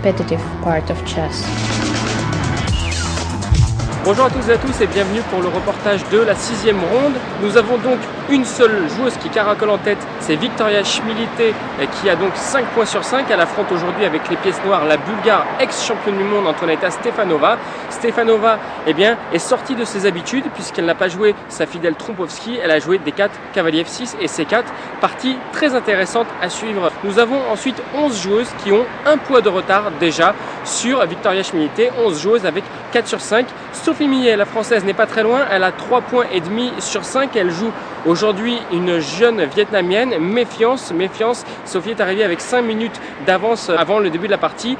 competitive part of chess. Bonjour à toutes et à tous et bienvenue pour le reportage de la 6e ronde. Nous avons donc une seule joueuse qui caracole en tête, c'est Viktoria Chmilite qui a donc 5 points sur 5. Elle affronte aujourd'hui avec les pièces noires la Bulgare ex-championne du monde Antoneta Stefanova. Stefanova est sortie de ses habitudes puisqu'elle n'a pas joué sa fidèle Trompowski. Elle a joué D4, cavalier F6 et C4. Partie très intéressante à suivre. Nous avons ensuite 11 joueuses qui ont un poids de retard déjà sur Viktoria Chmilite. 11 joueuses avec 4 sur 5. Sophie Millet, la française, n'est pas très loin, elle a 3 points et demi sur 5, elle joue aujourd'hui une jeune vietnamienne, méfiance, Sophie est arrivée avec 5 minutes d'avance avant le début de la partie.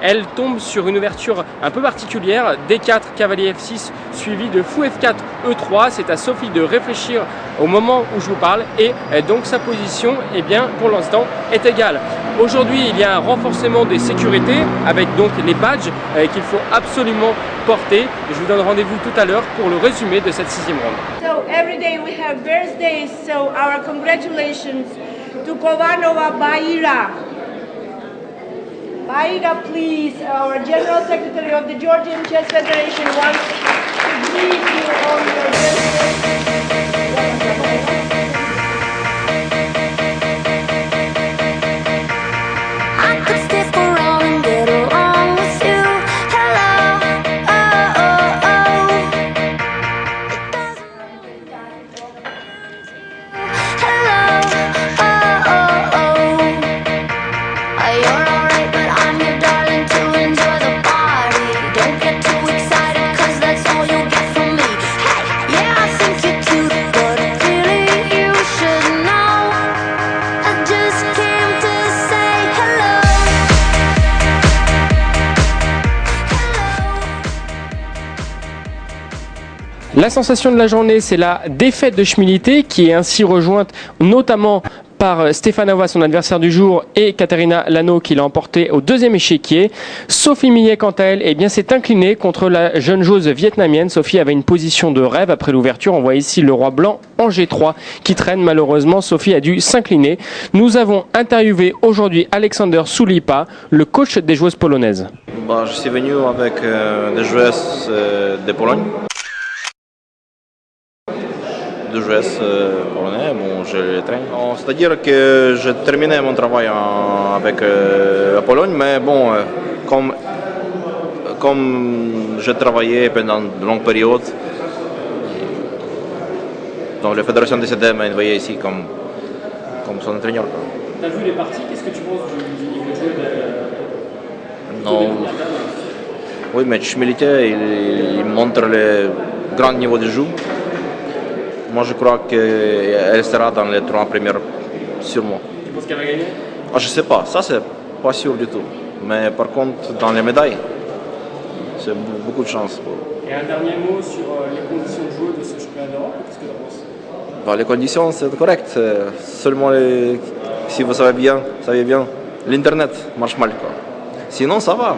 Elle tombe sur une ouverture un peu particulière, D4, cavalier F6, suivi de fou F4, E3. C'est à Sophie de réfléchir au moment où je vous parle et donc sa position, pour l'instant, est égale. Aujourd'hui, il y a un renforcement des sécurités avec donc les badges qu'il faut absolument porter. Je vous donne rendez-vous tout à l'heure pour le résumé de cette 6e ronde. So every day we have birthdays, so our congratulations to Kovanova Baira. Baira, please, our General Secretary of the Georgian Chess Federation wants to greet you on your birthday. La sensation de la journée, c'est la défaite de Chmilite qui est ainsi rejointe notamment par Stefanova, son adversaire du jour, et Katerina Lano qui l'a emporté au deuxième échiquier. Sophie Millet, quant à elle, s'est inclinée contre la jeune joueuse vietnamienne. Sophie avait une position de rêve après l'ouverture. On voit ici le roi blanc en G3 qui traîne malheureusement. Sophie a dû s'incliner. Nous avons interviewé aujourd'hui Alexander Sulipa, le coach des joueuses polonaises. Je suis venu avec des joueuses de Pologne. De joueuses polonais, je les traîne. C'est-à-dire que j'ai terminé mon travail avec la Pologne, mais comme j'ai travaillé pendant de longues périodes, donc la fédération décidée m'a envoyé ici comme son entraîneur. Tu as vu les parties, qu'est-ce que tu penses du niveau de jeu de Non. Oui, mais Chmilite, il montre le grand niveau de jeu. Moi, je crois qu'elle sera dans les 3 premières, sûrement. Tu penses qu'elle va gagner? Je ne sais pas, ça c'est pas sûr du tout. Mais par contre, dans les médailles, c'est beaucoup de chance. Et un dernier mot sur les conditions de jeu de ce championnat d'Europe, qu'est-ce que tu en penses? Les conditions, c'est correct. Seulement, si vous savez bien, l'internet marche mal. Sinon, ça va.